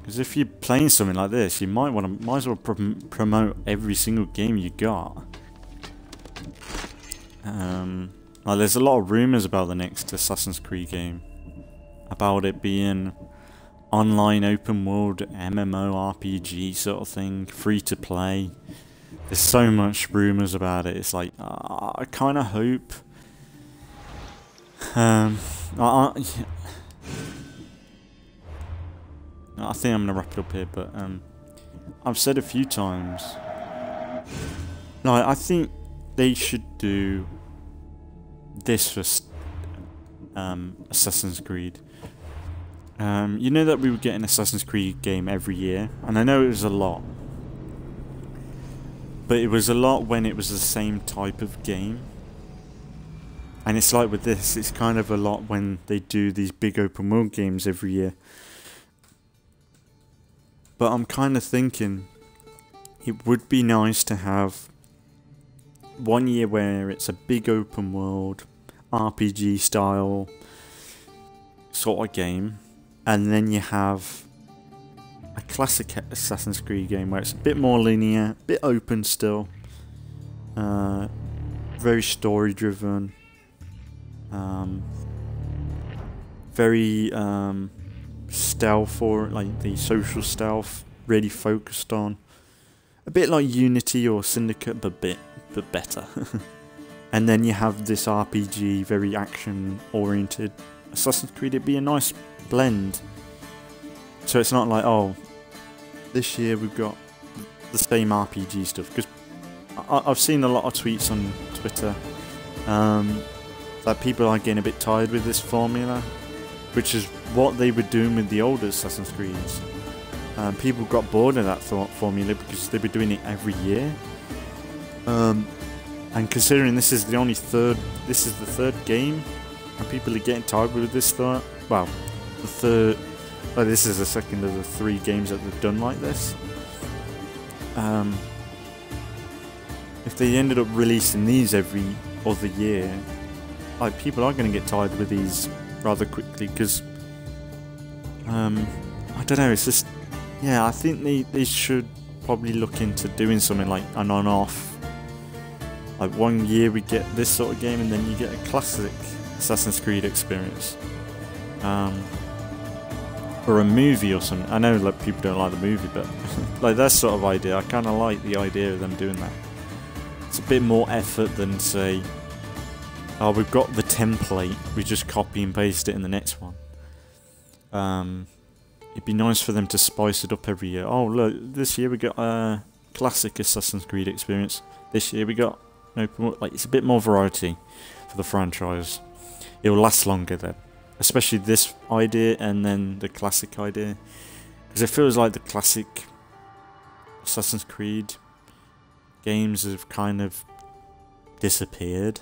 Because if you're playing something like this, you might as well promote every single game you got. Like, there's a lot of rumours about the next Assassin's Creed game, about it being online open world MMORPG sort of thing, free to play. There's so much rumours about it. It's like, I kind of hope. I think I'm gonna wrap it up here, but I've said a few times. No, I think they should do this for Assassin's Creed. You know that we would get an Assassin's Creed game every year, and I know it was a lot, but it was a lot when it was the same type of game. And it's like with this, it's kind of a lot when they do these big open world games every year. But I'm kind of thinking it would be nice to have one year where it's a big open world RPG style sort of game, and then you have a classic Assassin's Creed game where it's a bit more linear, a bit open still, very story driven, very stealth, or like the social stealth, really focused on, a bit like Unity or Syndicate, but better. And then you have this RPG, very action oriented Assassin's Creed. It'd be a nice blend, so it's not like, oh, this year we've got the same RPG stuff. Because I've seen a lot of tweets on Twitter that people are getting a bit tired with this formula, which is what they were doing with the older Assassin's Creeds. People got bored of that formula because they were doing it every year. And considering this is the third game, and people are getting tired with this start. Well, this is the second of the 3 games that they've done like this. If they ended up releasing these every other year, like, people are going to get tired with these rather quickly, because I don't know, it's just, yeah, I think they should probably look into doing something like an on-off. Like, one year we get this sort of game, and then you get a classic Assassin's Creed experience. Or a movie or something. I know, like, people don't like the movie, but like, that sort of idea, I kind of like the idea of them doing that. It's a bit more effort than, say, oh, we've got the template, we just copy and paste it in the next one. It'd be nice for them to spice it up every year. Oh, look, this year we got a classic Assassin's Creed experience. This year we got open world. Like, it's a bit more variety for the franchise. It will last longer then, especially this idea and then the classic idea, because it feels like the classic Assassin's Creed games have kind of disappeared,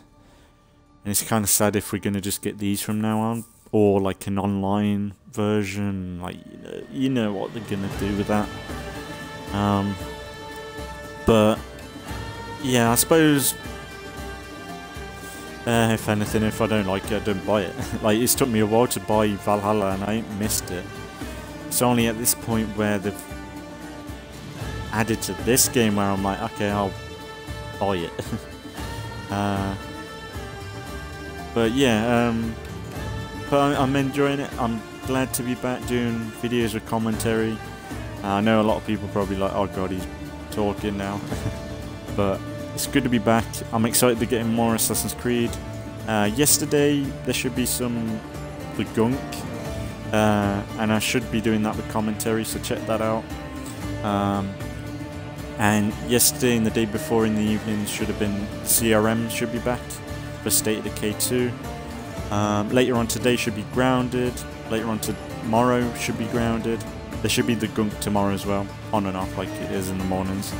and it's kind of sad if we're going to just get these from now on, or like an online version. Like, you know what they're going to do with that. But yeah, I suppose if anything, if I don't like it, I don't buy it. Like, it's took me a while to buy Valhalla and I ain't missed it. It's only at this point where they've added to this game where I'm like, okay, I'll buy it. But yeah, but I'm enjoying it. I'm glad to be back doing videos with commentary. I know a lot of people probably like, oh god, he's talking now. But it's good to be back. I'm excited to get in more Assassin's Creed. Yesterday there should be the gunk, and I should be doing that with commentary, so check that out. And yesterday and the day before in the evening should have been CRM should be back for State of Decay 2. Later on today should be Grounded. Later on tomorrow should be Grounded. There should be the gunk tomorrow as well, on and off like it is in the mornings.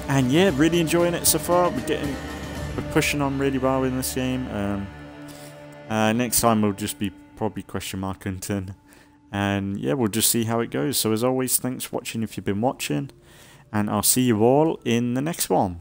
And yeah, really enjoying it so far. We're pushing on really well in this game. Next time will just be probably question mark content, and yeah, we'll just see how it goes. So as always, thanks for watching if you've been watching, and I'll see you all in the next one.